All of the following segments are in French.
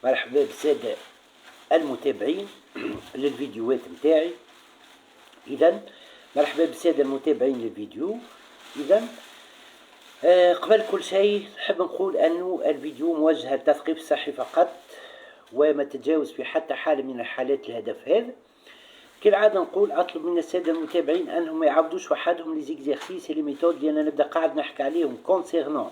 مرحبا بالسادة المتابعين للفيديوهات متاعي. إذا مرحبا بالسادة المتابعين للفيديو. إذا قبل كل شيء نحب نقول أنه الفيديو موجه للتثقيف الصحي فقط، وما تتجاوز في حتى حالة من الحالات الهدف هذا. كالعادة نقول أطلب من السادة المتابعين أنهم ما يعاودوش وحدهم لي زيكزارسيس لي ميثود اللي أنا نبدأ قاعد نحكي عليهم concernant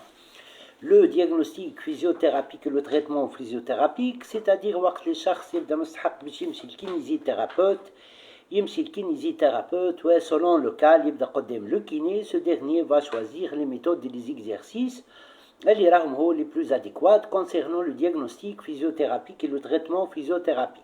le diagnostic physiothérapique et le traitement physiothérapique، c'est-à-dire وقت الشخص يبدأ مستحق باش يمشي للكينيزيثيرابوت، يمشي للكينيزيثيرابوت و selon le cas يبدأ قدام le kiné. Ce dernier va choisir les méthodes et les exercices اللي راهم هو les plus adéquats concernant le diagnostic physiothérapique et le traitement physiothérapique.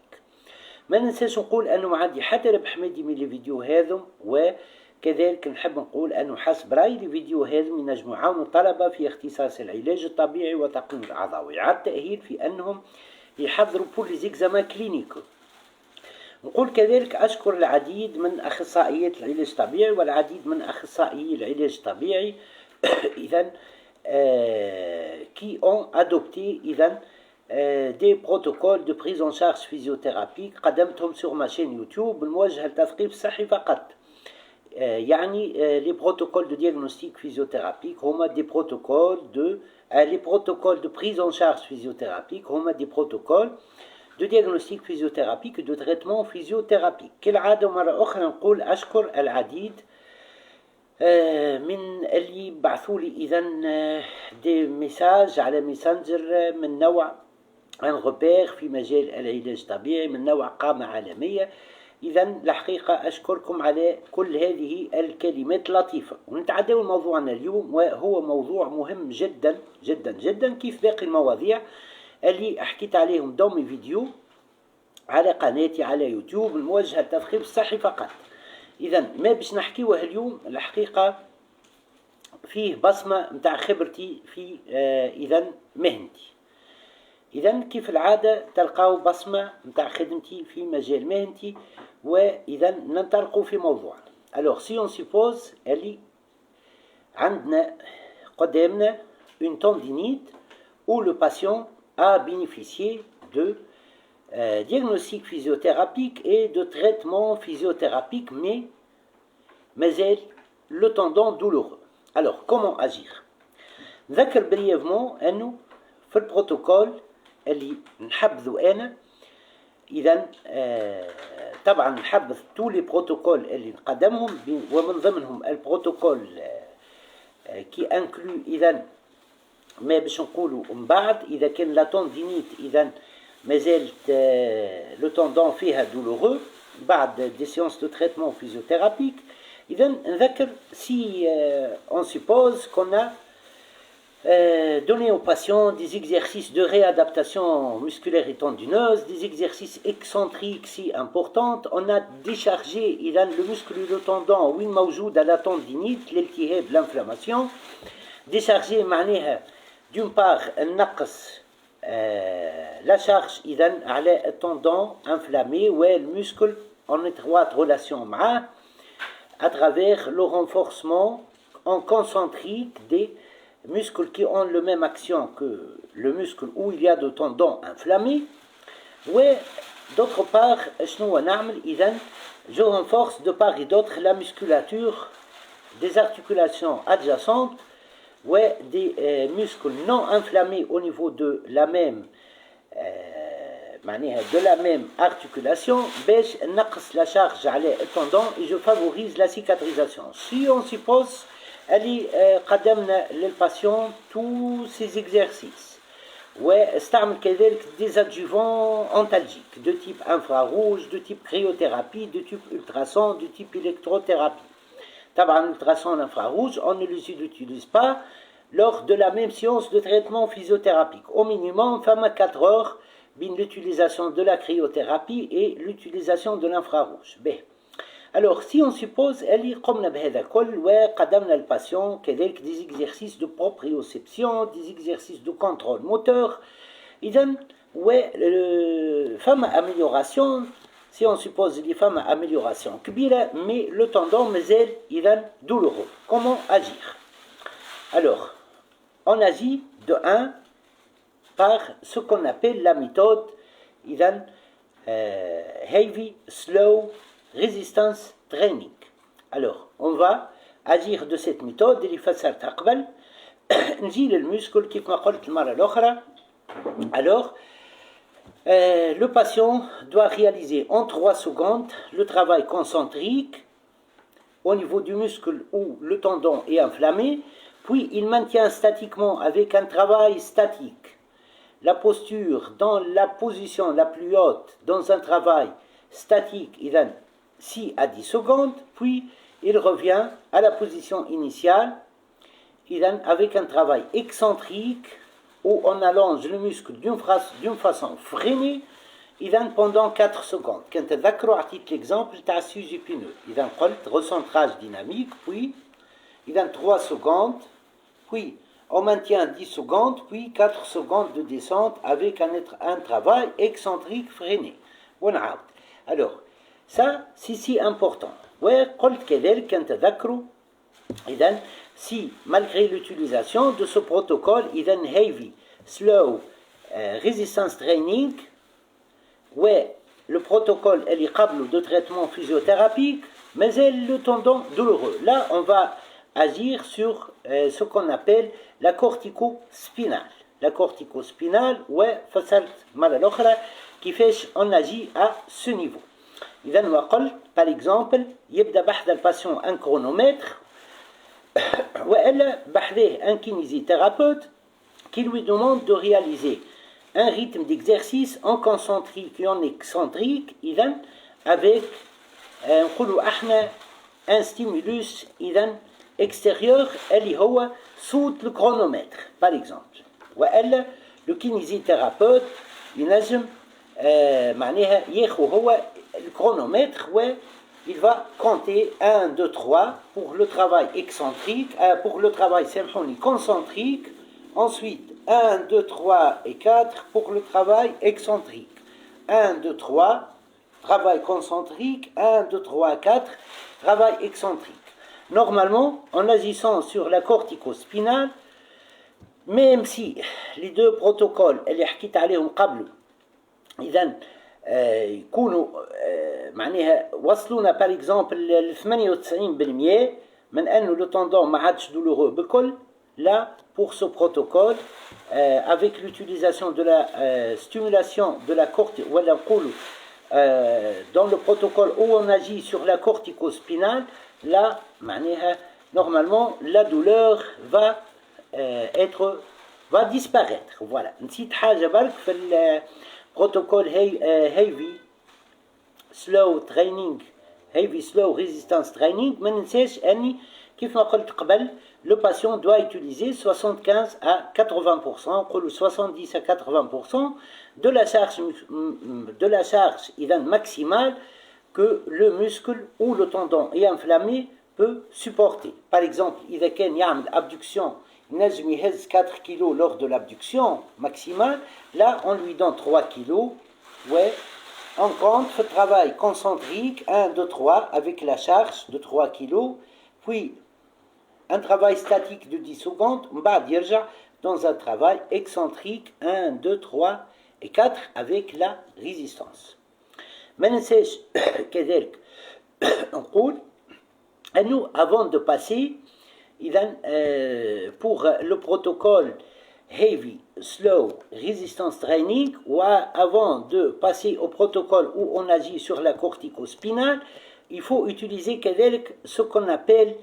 ما ننساش نقول أنه ما عندي حتى ربح مادي من الفيديو هذا، وكذلك نحب نقول أنه حسب رأيي الفيديو هذا ينجموا يعاونوا الطلبة في اختصاص العلاج الطبيعي وتقويم العضوي على التأهيل في أنهم يحضروا بور لي زيكزامان كلينيكو. نقول كذلك أشكر العديد من أخصائيات العلاج الطبيعي والعديد من أخصائيي العلاج الطبيعي إذا qui ont adopté des protocoles de prise en charge physiothérapique قدمتهم sur ma chaîne YouTube الموجهة للتثقيف الصحي فقط. يعني les protocoles de diagnostic physiothérapique هما des protocoles de les protocoles de prise en charge physiothérapique هما des protocoles de diagnostic physiothérapique et de traitement physiothérapique. كالعادة مرة أخرى نقول أشكر العديد من اللي بعثوا لي إذا دي ميساج على ميسنجر من نوع ان غوبير في مجال العلاج الطبيعي من نوع قامة عالمية. إذا الحقيقة أشكركم على كل هذه الكلمات اللطيفة. ونتعداو موضوعنا اليوم، وهو موضوع مهم جدا جدا جدا كيف باقي المواضيع اللي حكيت عليهم دومي فيديو على قناتي على يوتيوب الموجهة للتثقيف الصحي فقط. إذا ما باش نحكيوه اليوم الحقيقة فيه بصمة متاع خبرتي في إذا مهنتي. إذا كيف العادة تلقاو بصمة متاع خدمتي في مجال مهنتي، وإذا ننطلقوا في موضوعنا. Alors si on suppose اللي عندنا قدامنا une tendinite où le patient a bénéficié de diagnostic physiothérapique et de traitement physiothérapique, mais مازال le tendon douloureux. Alors comment agir؟ نذكر brièvement أنه في البروتوكول اللي نحبذو أنا، إذا طبعا نحبذ تو لي بروتوكول اللي نقدمهم، ومن ضمنهم البروتوكول كي انكلو إذا ما باش نقولوا من بعد إذا كان لا توندينيت إذا مازالت لو توندون فيها دولورو بعد دي سيونس دو تريتمون فيزيوثيرابيك. إذا نذكر si on suppose qu'on a donner aux patients des exercices de réadaptation musculaire et tendineuse, des exercices excentriques si importants. On a déchargé le muscle et le tendon وين موجود à la tendinite l'التهاب l'inflammation. déchargé معناها d'une part نقص la charge إذا على التندون inflammé والمسكل en étroite relation معاه à travers le renforcement en concentrique des muscles qui ont la même action que le muscle où il y a de tendons inflammés. Et d'autre part, je renforce de part et d'autre la musculature des articulations adjacentes ou des muscles non inflammés au niveau de la même articulation, باش نقص la charge على التendon et je favorise la cicatrisation. Si on suppose اللي قدمنا للباسيون tous ces exercices واستعمل كذلك des adjuvants antalgiques de type infrarouge, de type cryothérapie, de type ultrason, de type électrothérapie. طبعا l'ultrason infrarouge on ne les utilise pas lors de la même séance de traitement physiothérapique. Au minimum فما 4 heures بين l'utilisation de la cryothérapie et l'utilisation de l'infrarouge. Alors, si on suppose اللي قمنا بهذا كل وقدمنا الباسيون كذلك des exercices de proprioception, des exercices de contrôle moteur، إذا فما amélioration. Si on suppose اللي فما amélioration كبيرة mais le tendon مازال إذا douloureux. Comment agir؟ Alors, on agit de 1 par ce qu'on appelle la méthode Heavy Slow Resistance Training. Alors, on va agir de cette méthode اللي فسرتها قبل. نجي للمسكل كيف ما قلت المرة الأخرى. Alors, le patient doit réaliser en 3 secondes le travail concentrique au niveau du muscle où le tendon est inflammé, puis il maintient statiquement avec un travail statique la posture dans la position la plus haute dans un travail statique, 6 à 10 secondes, puis il revient à la position initiale avec un travail excentrique où on allonge le muscle d'une façon freinée pendant 4 secondes. Quand tu as l'exemple, tu as sujet épineux. Recentrage dynamique, puis 3 secondes, puis on maintient 10 secondes, puis 4 secondes de descente avec un travail excentrique freiné. Alors, ça, c'est si important. Si, malgré l'utilisation de ce protocole, Heavy Slow Resistance Training, le protocole est capable de traitement physiothérapique, mais le tendon douloureux. Là, on va agir sur ce qu'on appelle la cortico-spinale. La cortico-spinale, qui fait on agit à ce niveau. Par exemple, يبدأ بحث الباتient un chronomètre, un kinésithérapeute qui lui demande de réaliser un rythme d'exercice en concentrique et en excentrique, avec un stimulus extérieur, اللي هو صوت le chronomètre, par exemple. Le kinésithérapeute ينجم معناها ياخذ هو le chronomètre, il va compter 1, 2, 3 pour le travail excentrique, pour le travail concentrique, ensuite 1, 2, 3 et 4 pour le travail excentrique. 1, 2, 3, travail concentrique, 1, 2, 3, 4, travail excentrique. Normalement, en agissant sur la cortico-spinale, même si les deux protocoles اللي حكيت عليهم قبل يكونوا معناها وصلونا par exemple ل 98% من انه le tendon ما عادش douloureux بكل. Là, pour ce protocole, avec l'utilisation de la stimulation de la dans le protocole où on agit sur la cortico-spinale, là, normalement, la douleur va disparaître. Voilà. نسيت حاجة برك في البروتوكول heavy slow training, heavy slow resistance training. ما ننساش أني كيف ما قلت قبل le patient doit utiliser 75 à 80%, 70 à 80% de la charge maximale que le muscle ou le tendon est inflammé peut supporter. Par exemple, إذا كان يعمل abduction ينجم يهز 4 kg lors de l'abduction maximale, là on lui donne 3 kg, on compte le travail concentrique 1, 2, 3 avec la charge de 3 kg, puis un travail statique de 10 secondes, بعد يرجع dans un travail excentrique 1, 2, 3 et 4 avec la résistance. ما ننساش كذلك نقول أنه avant de passer pour le protocole Heavy Slow Resistance Training, ou avant de passer au protocole où on agit sur la cortico-spinale, il faut utiliser كذلك ce qu'on appelle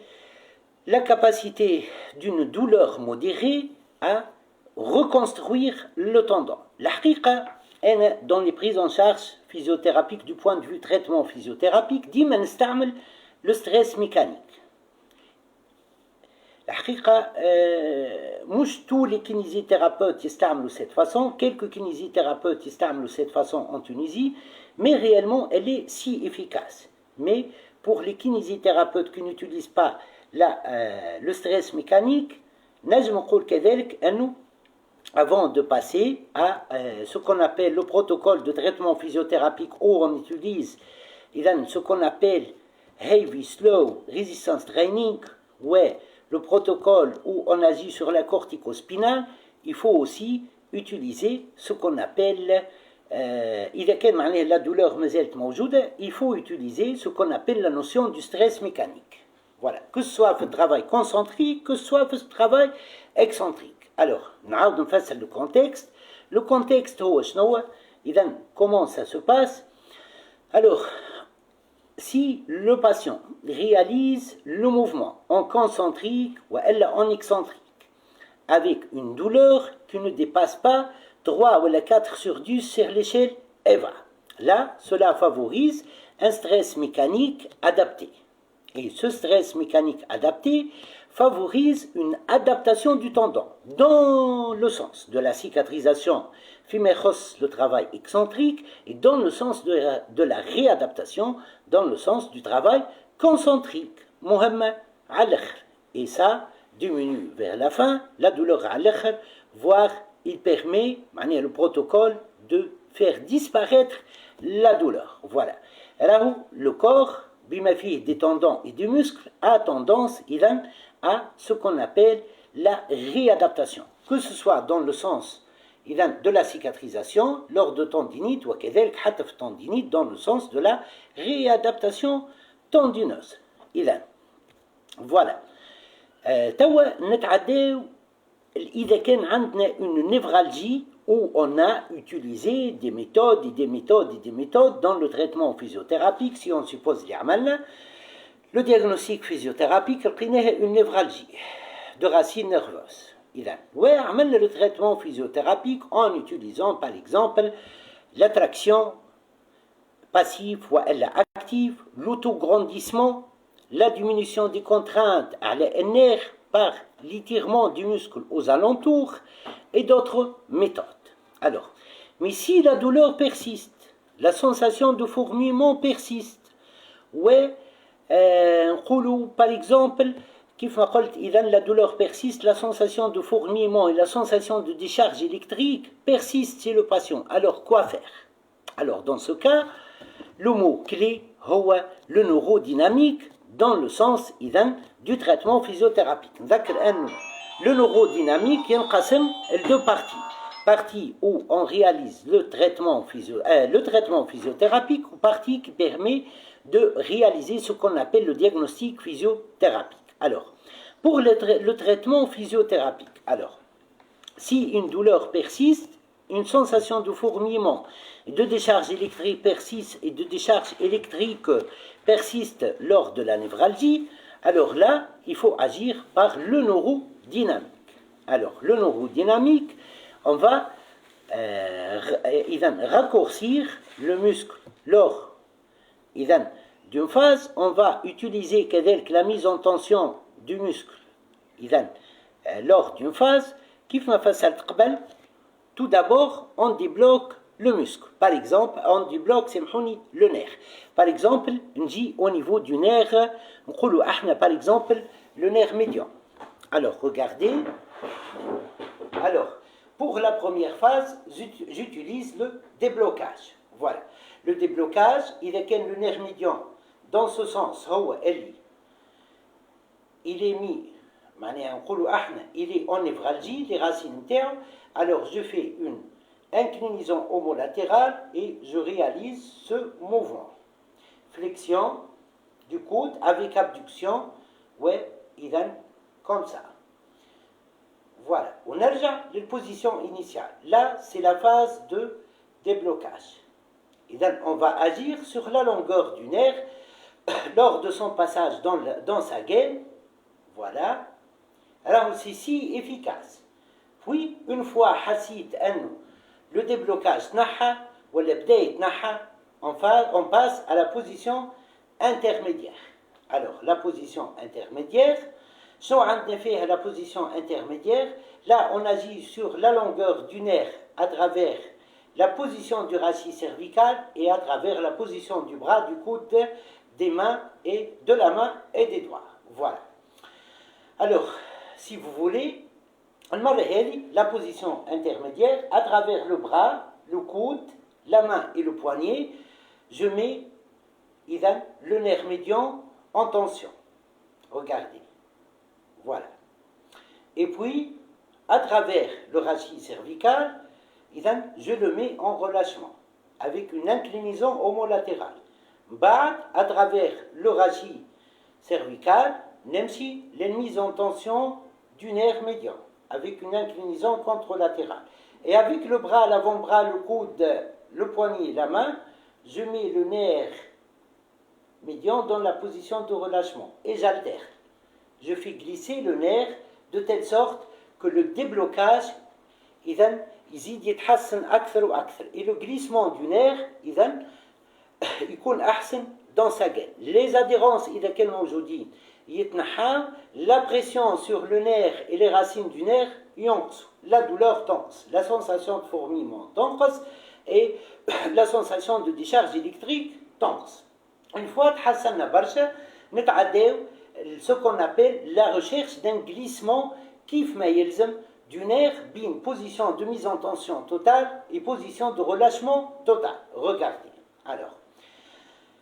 la capacité d'une douleur modérée à reconstruire le tendon. الحقيقة أنا dans les prises en charge physiothérapiques du point de vue traitement physiothérapique ديما نستعمل le stress mécanique. الحقيقة مش tous les kinésithérapeutes يستعملوا cette façon, quelques kinésithérapeutes يستعملوا cette façon en Tunisie, mais réellement elle est si efficace. Mais pour les kinésithérapeutes qui n'utilisent pas le stress mécanique, نجم نقول كذلك أنه avant de passer à ce qu'on appelle le protocole de traitement physiothérapique où on utilise ce qu'on appelle Heavy Slow Resistance Training, le protocole où on agit sur la cortico-spinale, il faut aussi utiliser ce qu'on appelle إذا كان معناه la douleur ما زالت موجودة, il faut utiliser ce qu'on appelle la notion du stress mécanique. Voilà, que ce soit في travail concentrique, que ce soit في travail excentrique. Alors, نعاود نفسر le contexte. Le contexte هو شنو هو؟ إذا comment ça se passe? Alors, si le patient réalise le mouvement en concentrique ou en excentrique, avec une douleur qui ne dépasse pas 3 ou 4 sur 10 sur l'échelle EVA. Là, cela favorise un stress mécanique adapté. Et ce stress mécanique adapté favorise une adaptation du tendon dans le sens de la cicatrisation fiméros, le travail excentrique, et dans le sens de la réadaptation, dans le sens du travail concentrique. Et ça diminue vers la fin la douleur à l'akhir, voire il permet, le protocole, de faire disparaître la douleur. Voilà. Alors, le corps, bima fih des tendons et des muscles, a tendance à ce qu'on appelle la réadaptation. Que ce soit dans le sens de la cicatrisation, lors de tendinite, ou tendinite, dans le sens de la réadaptation tendineuse. Voilà. توا نتعداو إذا كان عندنا une névralgie où on a utilisé des méthodes et des méthodes et des méthodes dans le traitement physiothérapique. Si on suppose اللي عملنا le diagnostic physiothérapique لقيناه une névralgie de racine nerveuse. إذا وعملنا le traitement physiothérapique en utilisant par exemple l'attraction passive ou active, l'autograndissement, la diminution des contraintes à la nerf par l'étirement du muscle aux alentours et d'autres méthodes. Alors, mais si la douleur persiste, la sensation de fourmillement persiste, ouais, par exemple, la douleur persiste, la sensation de fourmillement et la sensation de décharge électrique persistent chez le patient. Alors, quoi faire? Alors, dans ce cas, le mot clé, le neurodynamique, dans le sens du traitement physiothérapique. Le neurodynamique ينقسم deux parties. Partie où on réalise le traitement physiothérapique ou partie qui permet de réaliser ce qu'on appelle le diagnostic physiothérapique. Alors, pour le traitement physiothérapique, alors, si une douleur persiste, une sensation de fourmillement, de décharge électrique persiste et de décharge électrique persiste lors de la névralgie, alors là, il faut agir par le neurodynamique. Alors, le neurodynamique, on va raccourcir le muscle lors d'une phase, on va utiliser la mise en tension du muscle lors d'une phase qui fait face à tout d'abord, on débloque le muscle. Par exemple, on débloque le nerf. Par exemple, on dit au niveau du nerf, par exemple, le nerf médian. Alors, regardez. Alors, pour la première phase, j'utilise le déblocage. Voilà. Le déblocage, il est le nerf médian. Dans ce sens, il est mis, il est en névralgie, les racines internes. Alors, je fais une inclinaison homolatérale et je réalise ce mouvement. Flexion du coude avec abduction, ouais, comme ça. Voilà. On a déjà la position initiale. Là, c'est la phase de déblocage. On va agir sur la longueur du nerf lors de son passage dans sa gaine. Voilà. Alors, c'est si efficace. Puis, une fois حسيت أنه le déblocage نحى ولا بداية نحى, on passe à la position intermédiaire. Alors, la position intermédiaire, شنو عندنا فيها la position intermédiaire? Là, on agit sur la longueur du nerf à travers la position du rachis cervical et à travers la position du bras, du coude, des mains et de la main et des doigts. Voilà. Alors, si vous voulez, la position intermédiaire, à travers le bras, le coude, la main et le poignet, je mets le nerf médian en tension. Regardez. Voilà. Et puis, à travers le rachis cervical, je le mets en relâchement avec une inclinaison homolatérale. À travers le rachis cervical, نمشي mise en tension du nerf médian avec une inclinaison contralatérale. Et avec le bras, l'avant-bras, le coude, le poignet, la main, je mets le nerf médian dans la position de relâchement et j'alterne. Je fais glisser le nerf de telle sorte que le déblocage يزيد يتحسن أكثر وأكثر. Et le glissement du nerf يكون أحسن dans sa gaine. Les adhérences إذا كانوا موجودين يتنحاو, la pression sur le nerf et les racines du nerf ينقصوا. La douleur تنقص, la sensation de fourmillement تنقص et la sensation de décharge électrique تنقص. Une fois تحسنا برشا نتعداو ce qu'on appelle la recherche d'un glissement كيف ما يلزم du nerf bin position de mise en tension totale et position de relâchement total. Regardez. Alors,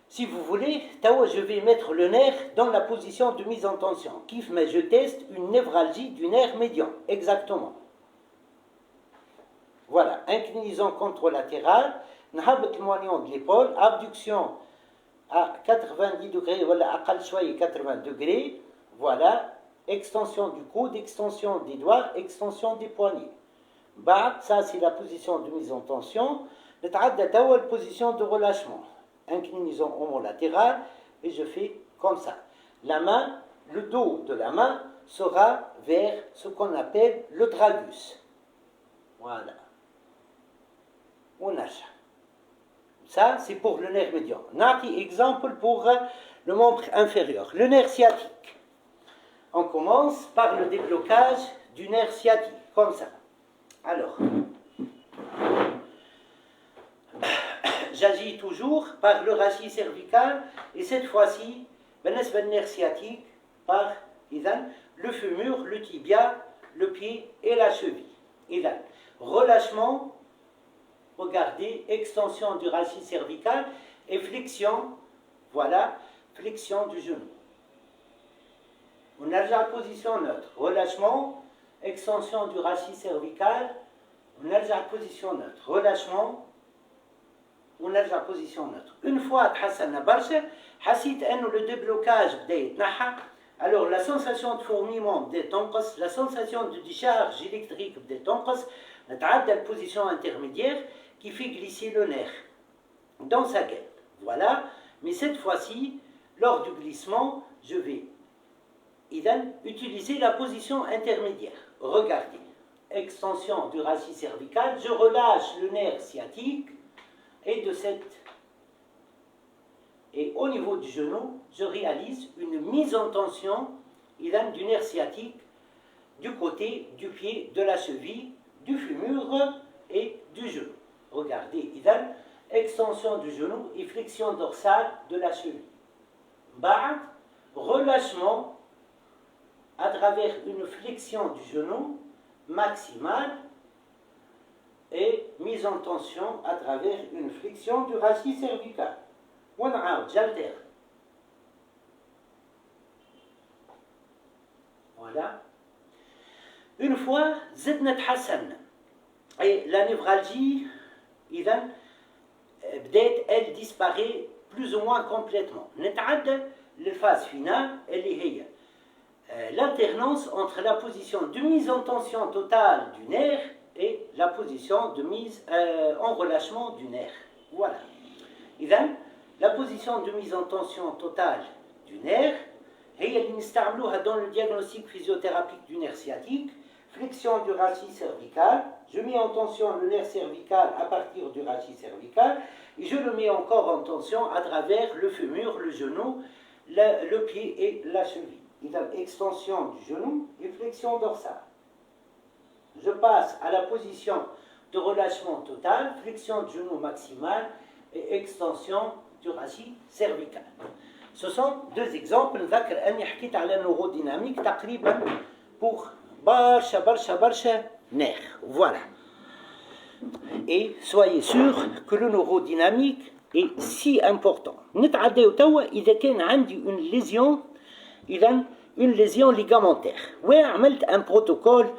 si vous voulez, je vais mettre le nerf dans la position de mise en tension. Kif, mais je teste une névralgie du nerf médian. Exactement. Voilà. Inclinaison contralatérale. N'habit le moignon de l'épaule. Abduction à 90 degrés. Voilà, à 80 degrés. Voilà. Extension du coude, extension des doigts, extension des poignets. Ça c'est la position de mise en tension. La position de relâchement. Inclinaison homolatérale et je fais comme ça. La main, le dos de la main sera vers ce qu'on appelle le tragus. Voilà. Ça c'est pour le nerf médian. Nati exemple pour le membre inférieur, le nerf sciatique. On commence par le déblocage du nerf sciatique, comme ça. Alors, j'agis toujours par le rachis cervical et cette fois-ci, le nerf sciatique par le fémur, le tibia, le pied et la cheville. Relâchement, regardez, extension du rachis cervical et flexion, voilà, flexion du genou. On a la position neutre. Relâchement, extension du rachis cervical. On a la position neutre. Relâchement, on a la position neutre. Une fois تحسنا برشا, حسيت أنه le déblocage بدأ يتنحى. Alors la sensation de fourmillement بدأ تنقص, la sensation de décharge électrique بدأ تنقص. نتعدى la position intermédiaire qui fait glisser le nerf dans sa gaine. Voilà. Mais cette fois-ci, lors du glissement, je vais utiliser la position intermédiaire. Regardez, extension du rachis cervical, je relâche le nerf sciatique et au niveau du genou, je réalise une mise en tension du nerf sciatique du côté du pied, de la cheville, du fémur et du genou. Regardez, extension du genou et flexion dorsale de la cheville. Relâchement à travers une flexion du genou maximale et mise en tension à travers une flexion du rachis cervical. J'alterne. Voilà. Une fois, زدنا تحسن. Et la névralgie, elle disparaît plus ou moins complètement. نتعدى للphase finale, اللي هي l'alternance entre la position de mise en tension totale du nerf et la position de mise en relâchement du nerf. Voilà. La position de mise en tension totale du nerf, هي اللي نستعملوها dans le diagnostic physiothérapique du nerf sciatique. Flexion du rachis cervical, je mets en tension le nerf cervical à partir du rachis cervical et je le mets encore en tension à travers le fémur, le genou, le pied et la cheville. Extension du genou et flexion dorsale. Je passe à la position de relâchement total, flexion du genou maximale et extension du rachis cervical. Ce sont deux exemples. نذكر أني حكيت على neurodynamique تقريبا pour برشا nerfs. Voilà. Et soyez sûr que le neurodynamique est si important. نتعداو توا إذا كان عندي une lésion, une lésion ligamentaire. Ouais, عملت un protocole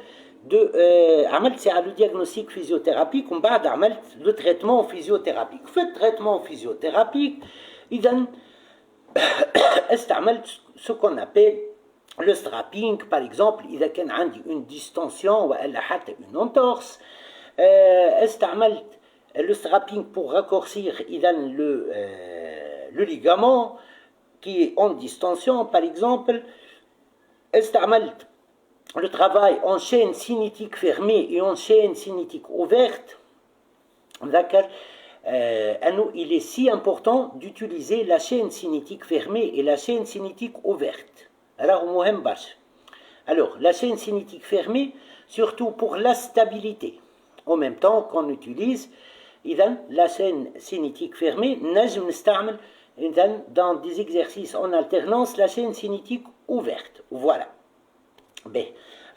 عملت ساعة le diagnostic physiothérapique ومن بعد عملت le traitement physiothérapique. في التريتمون physiothérapique إذا استعملت ce qu'on appelle le strapping par exemple إذا كان عندي une distension وإلا حتى une entorse. استعملت le strapping pour raccourcir إذا le ligament qui est en distension par exemple. استعملت le travail en chaîne cinétique fermée et en chaîne cinétique ouverte. ذكر il est si important d'utiliser la chaîne cinétique fermée et la chaîne cinétique ouverte. راهو مهم برشا. Alors, la chaîne cinétique fermée, surtout pour la stabilité. En même temps qu'on utilise إذن la chaîne cinétique fermée, نجم نستعمل إذن dans des exercices en alternance la chaîne cinétique ouverte. Voilà. Ben,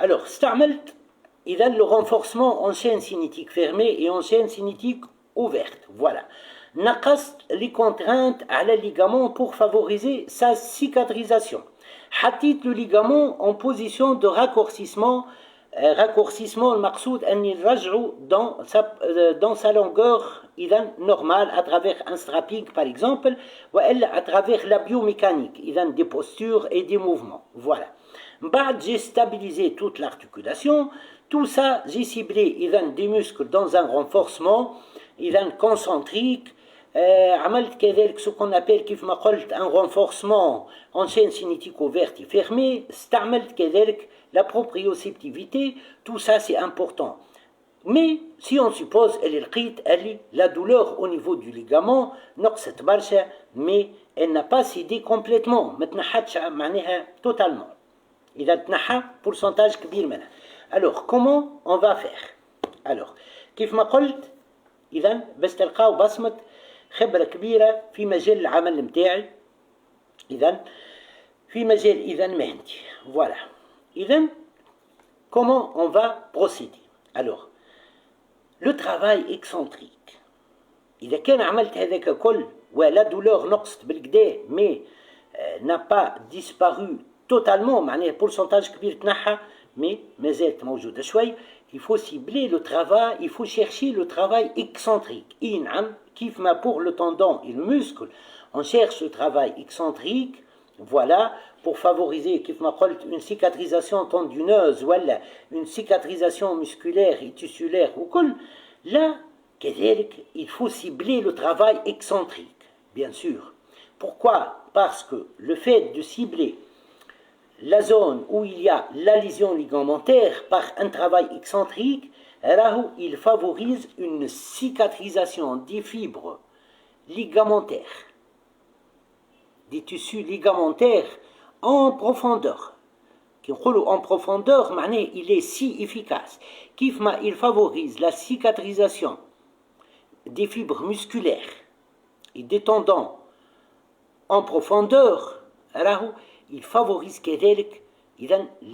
alors, استعملت إذا le renforcement en chaîne cinétique fermée et en chaîne cinétique ouverte. Voilà. نقصت les contraintes على le ligament pour favoriser sa cicatrisation. حطيت le ligament en position de raccourcissement. Raccourcissement المقصود أن يرجعوا dans sa longueur إذا normale à travers un strapping par exemple وإلا à travers la biomécanique إذا des postures et des mouvements. Voilà. بعد j'ai stabilisé toute l'articulation. Tout ça j'ai ciblé إذا des muscles dans un renforcement إذا concentrique. عملت كذلك ce qu'on appelle كيف ما قلت un renforcement en chaîne cinétique ouverte et fermée. استعملت كذلك la proprioceptivité. Tout ça c'est important. Mais si on suppose la douleur au niveau du ligament نقصت برشا mais elle n'a pas cédé complètement ما تنحتش معناها totalement. إذا تنحى pourcentage كبير منها. Alors comment on va faire? Alors كيف ما قلت إذا بس تلقاو بصمة خبرة كبيرة في مجال العمل متاعي إذا في مجال إذا مهنتي. Voilà. إذا comment on va procéder? Alors le travail excentrique إذا كان عملت هذاك كل ولا douleur نقصت بالكدا mais n'a pas disparu totalement معناها pourcentage كبير تنحى mais مازالت موجودة شوي. Il faut cibler le travail, il faut chercher le travail excentrique. نعم كيف ما pour le tendon et le muscle on cherche le travail excentrique. Voilà, pour favoriser كيف ما قلت une cicatrisation tendineuse ولا une cicatrisation musculaire et tissulaire وكل. Là كذلك il faut cibler le travail excentrique bien sûr. Pourquoi? Parce que le fait de cibler la zone où il y a la lésion ligamentaire par un travail excentrique, il favorise une cicatrisation des fibres ligamentaires, des tissus ligamentaires en profondeur. En profondeur, il est si efficace. Il favorise la cicatrisation des fibres musculaires et des tendons en profondeur. Il favorise كذلك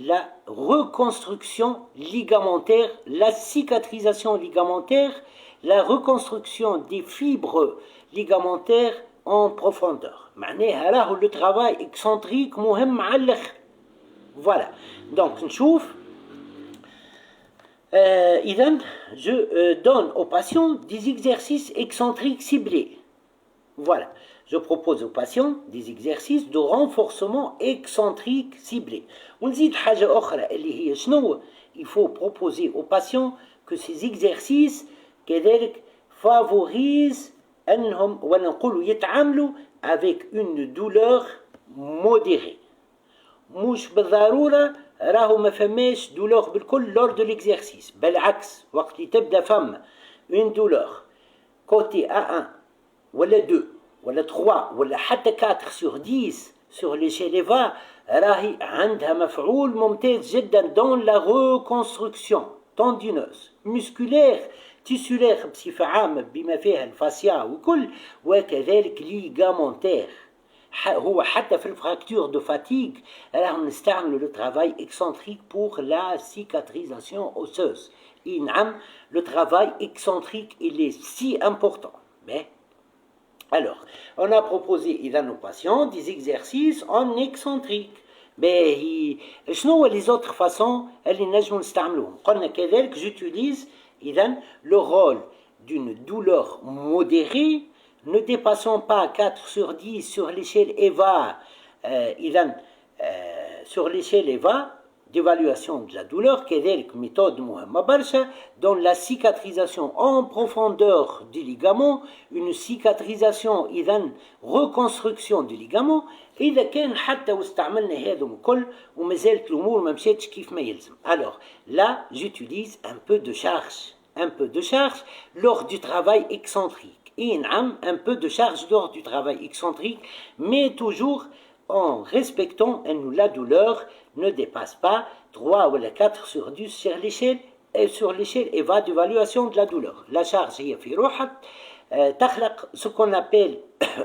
la reconstruction ligamentaire, la cicatrisation ligamentaire, la reconstruction des fibres ligamentaires en profondeur. معناها le travail excentrique مهم على الآخر. Voilà. Donc نشوف إذا je donne aux patients des exercices excentriques ciblés. Voilà. Je propose aux patients des exercices de renforcement excentrique ciblés. ونزيد حاجة أخرى اللي هي شنو؟ Il faut proposer aux patients que ces exercices كذلك favorisent أنهم ولا نقولوا يتعاملوا avec une douleur modérée. مش بالضرورة راهو ما فماش douleur بالكل lors de l'exercice. بالعكس وقت اللي تبدأ فم une douleur côté A1 ولا 2 ولا 3 ولا حتى 4 sur 10 sur l'échelle EVA راهي عندها مفعول ممتاز جدا dans la reconstruction tendineuse musculaire tissulaire بصفة عامة بما فيها الفاسيا وكل وكذلك ligamentaire. هو حتى في الفراكتور de fatigue راهم نستعملوا le travail excentrique pour la cicatrisation osseuse. نعم le travail excentrique il est si important. Mais alors, on a proposé à nos patients des exercices en excentrique. باهي. شنو هو لي زوتر فاسون اللي نجمو نستعملوهم؟ قلنا كذلك j'utilise إذا le rôle d'une douleur modérée ne dépassant pas 4 sur 10 sur l'échelle EVA إذا sur l'échelle EVA d'évaluation de la douleur كذلك méthode مهمة برشا dans la cicatrisation en profondeur du ligament, une cicatrisation إذا reconstruction du ligament. إذا كان حتى واستعملنا هذم الكل ومازالت الأمور ما مشاتش كيف ما يلزم. Alors là j'utilise un peu de charge lors du travail excentrique. Et نعم un peu de charge lors du travail excentrique, mais toujours en respectant أن la douleur ne dépasse pas 3 ou 4 sur 10 sur l'échelle EVA d'évaluation de la douleur. La charge هي في روحها تخلق ce qu'on appelle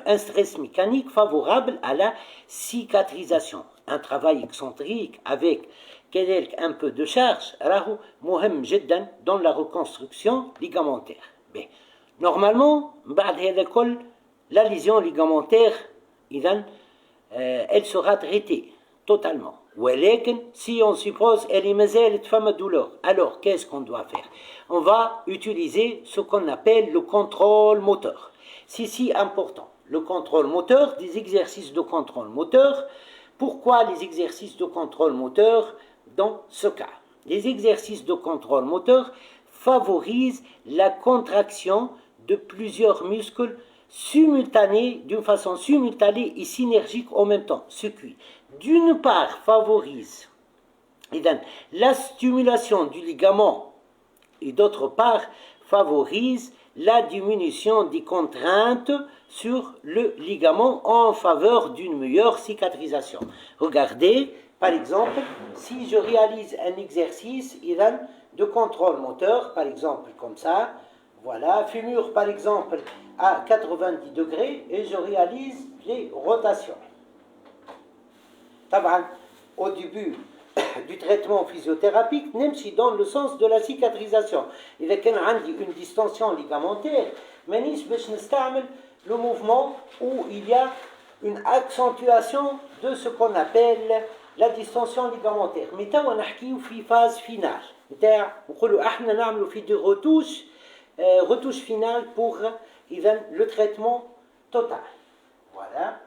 un stress mécanique favorable à la cicatrisation. Un travail excentrique avec كذلك un peu de charge راهو مهم جدا dans la reconstruction ligamentaire. Mais normalement بعد هذا الكل la lésion ligamentaire إذا elle sera traitée totalement. ولكن si on suppose elle est مازالت فما douleur, alors qu'est-ce qu'on doit faire? On va utiliser ce qu'on appelle le contrôle moteur. C'est si important. Le contrôle moteur, des exercices de contrôle moteur. Pourquoi les exercices de contrôle moteur dans ce cas? Les exercices de contrôle moteur favorisent la contraction de plusieurs muscles simultanés, d'une façon simultanée et synergique en même temps, ce qui, d'une part, favorise la stimulation du ligament et d'autre part, favorise la diminution des contraintes sur le ligament en faveur d'une meilleure cicatrisation. Regardez, par exemple, si je réalise un exercice de contrôle moteur, par exemple comme ça, voilà, fémur par exemple à 90 degrés et je réalise les rotations. Au début du traitement physiothérapique, نمشي dans le sens de la cicatrisation. إذا كان عندي une distension ligamentaire, مانيش باش نستعمل le mouvement où il y a une accentuation de ce qu'on appelle la distension ligamentaire. Mais توا نحكيو في phase finale. نتاع نقولوا احنا نعملوا في دي retouche finale pour le traitement total. Voilà.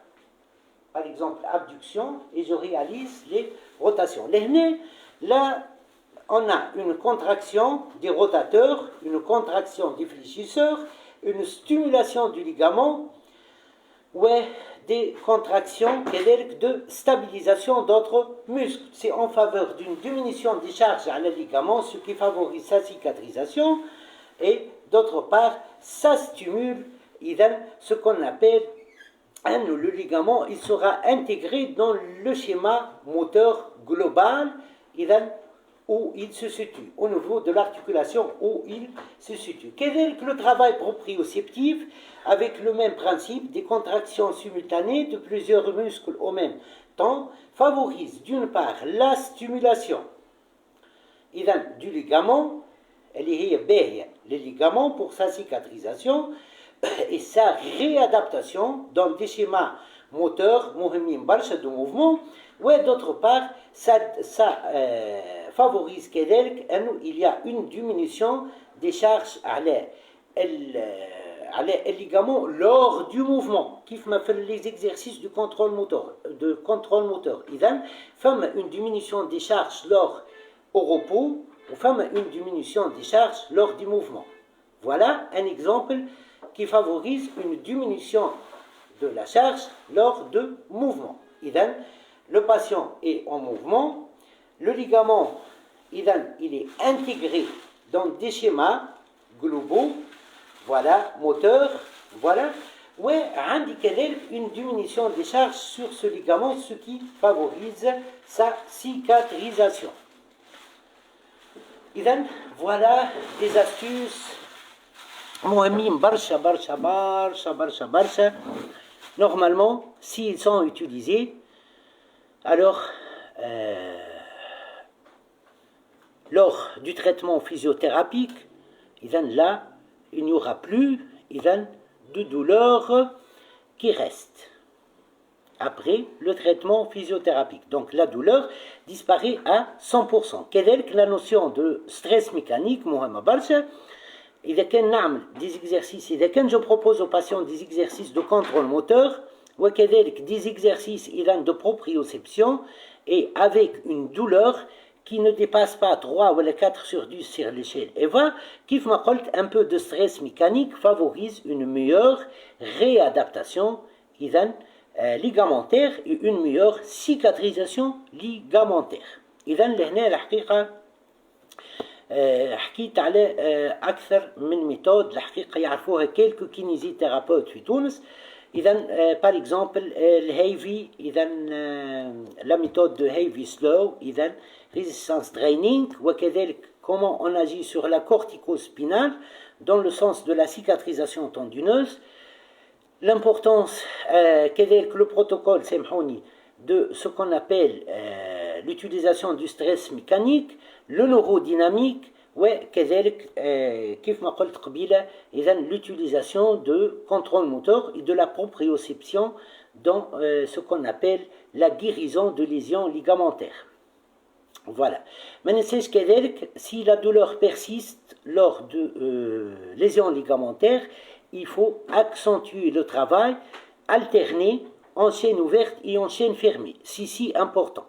Par exemple, abduction, et je réalise les rotations. Là, on a une contraction des rotateurs, une contraction des fléchisseurs, une stimulation du ligament, ouais, des contractions de stabilisation d'autres muscles. C'est en faveur d'une diminution des charges à le ligament, ce qui favorise sa cicatrisation, et d'autre part, ça stimule ce qu'on appelle le ligament. Il sera intégré dans le schéma moteur global où il se situe, au niveau de l'articulation où il se situe. Quel est le travail proprioceptif avec le même principe des contractions simultanées de plusieurs muscles au même temps favorise d'une part la stimulation du ligament, les ligaments pour sa cicatrisation et sa réadaptation dans des schémas moteurs de mouvement, ou d'autre part ça favorise qu'il y a une diminution des charges à les ligaments lors du mouvement, qui fait les exercices du contrôle moteur. Il y a une diminution des charges lors au repos, ou une diminution des charges lors du mouvement. Voilà un exemple qui favorise une diminution de la charge lors de mouvement. Le patient est en mouvement, le ligament il est intégré dans des schémas globaux, voilà, moteurs, voilà, où une diminution des charges sur ce ligament, ce qui favorise sa cicatrisation. Voilà des astuces مهمين برشا برشا برشا برشا برشا. Normalement, s'ils sont utilisés, alors lors du traitement physiothérapique, là, il n'y aura plus de douleur qui reste. après le traitement physiothérapique. Donc la douleur disparaît à 100%. كذلك la notion de stress mécanique مهمة برشا. إذا كان نعمل des exercices، إذا كان je propose aux patients des exercices de contrôle moteur وكذلك des exercices إذا de proprioception et avec une douleur qui ne dépasse pas 3 ou 4 sur 10 sur l'échelle EVA, كيف ما قلت un peu de stress mécanique favorise une meilleure réadaptation إذا ligamentaire et une meilleure cicatrisation ligamentaire. إذا لهنا الحقيقة حكيت على أكثر من ميثود الحقيقة يعرفوها كيلكو كينيزيثيرابوت في تونس. إذا par exemple الهيفي، إذا la méthode de heavy slow، إذا résistance draining، وكذلك comment on agit sur la corticospinale dans le sens de la cicatrisation tendineuse. L'importance كذلك le protocole سامحوني de ce qu'on appelle l'utilisation du stress mécanique، le neurodynamique، وكذلك كيف ما قلت قبيلة إذا l'utilisation de contrôle moteur et de la proprioception dans ce qu'on appelle la guérison de lésions ligamentaires. Voilà. ما ننساش كذلك si la douleur persiste lors de lésions ligamentaires، il faut accentuer le travail, alterner en chaîne ouverte et en chaîne fermée. C'est si important.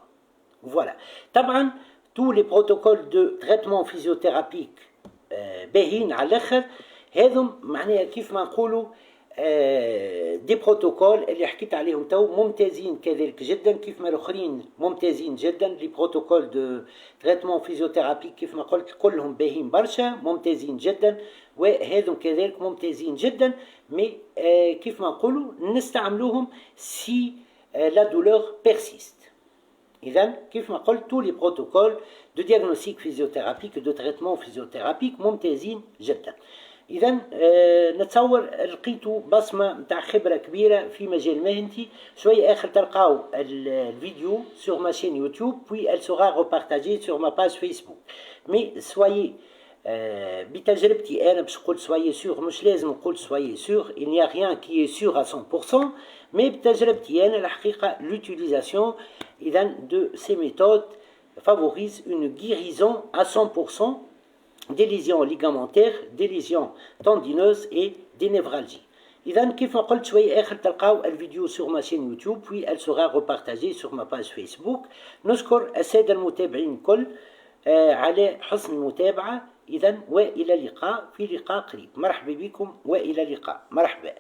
Voilà. طبعا tous les protocoles de traitement physiothérapique باهين على الاخر. هذم معناها كيف ما نقولوا دي بروتوكول اللي حكيت عليهم تو ممتازين كذلك جدا، كيف ما الاخرين ممتازين جدا. لي بروتوكول دو تريتمون فيزيوثيرابيك كيف ما قلت كلهم باهين برشا ممتازين جدا، وهذم كذلك ممتازين جدا. مي كيف ما نقولوا نستعملوهم سي لا دولور بيرسيست. إذا كيف ما قلت tous les protocoles de diagnostic physiothérapique de traitement physiothérapique ممتازين جدا. إذا نتصور لقيتوا بصمة متاع خبرة كبيرة في مجال مهنتي. شوية آخر تلقاو الفيديو sur ma chaîne YouTube puis elle sera repartagée sur ma page Facebook. Mais soyez بتجربتي أنا باش نقول soyez sûr، مش لازم نقول soyez sûr، il n'y a rien qui est sûr à 100%. Mais بتجربتي أنا الحقيقة l'utilisation إذا de ces méthodes favorise une guérison à 100% des lésions ligamentaires, des lésions tendineuses et des névralgies. إذا كيف ما قلت شوية آخر تلقاو الفيديو sur ma chaîne YouTube puis elle sera repartagée sur ma page Facebook. نشكر السادة المتابعين الكل على حسن المتابعة. إذا وإلى اللقاء في لقاء قريب. مرحبا بكم وإلى اللقاء. مرحبا.